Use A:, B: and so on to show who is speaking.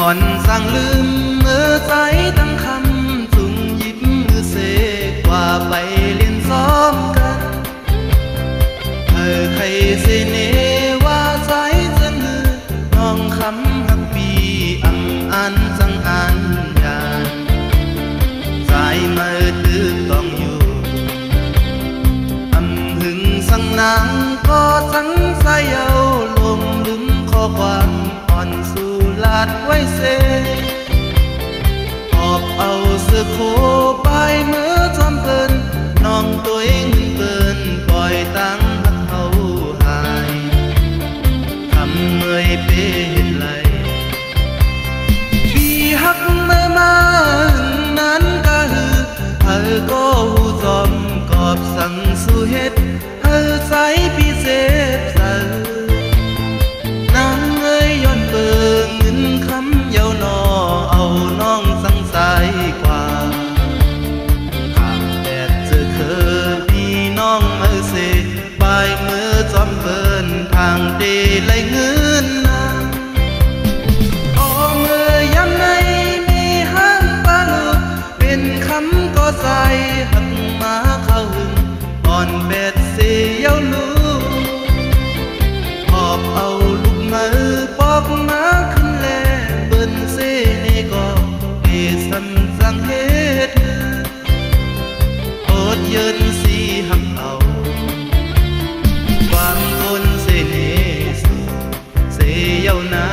A: อนสั่งลืมเมื่อใจตั้งคำจุงยิบมือเสกว่าไปเรียนซ้อมกันใครเสเนว่าใจจังหือน้องคำหักปีอังอันจังอันยานใจมาตื้อต้องอยู่หึงสังนางก็สังสายเอาลมลืมข้อความอ่อนสู่ลาดไว้เสหอบเอาเสื้อโคไปเมื่อจอมเพิ่นน้องตัวเองเปิ้นปล่อยตั้งหักเขาหายทำเมื่อยเปเห็นไหลปีหักเมื่อมาหึงนั้นก็หือก็หูจอมกอบสั่งสู่เฮ็ดใจพิเศษใส่นางย้อนเบิ่งเงินคำเยาวนอเอาน้องสังสายกว่าข้ามแดดเจอเคยพี่น้องมาเสบายมือจอมเบิ่นทางเดไลเงินนาโอ้เมื่อยามในมีห้างปลาลูกเป็นคำก็ใส่หักมาเข้าหึงอ่อนแบดเสียวลูหอบเอาลูกมือปอกมาขึ้นแลเบิ้นเสนี่ก็เอสันสังเฮ็ดโอดเยินสีหักเอาความคนเสน่ห์เสียวนา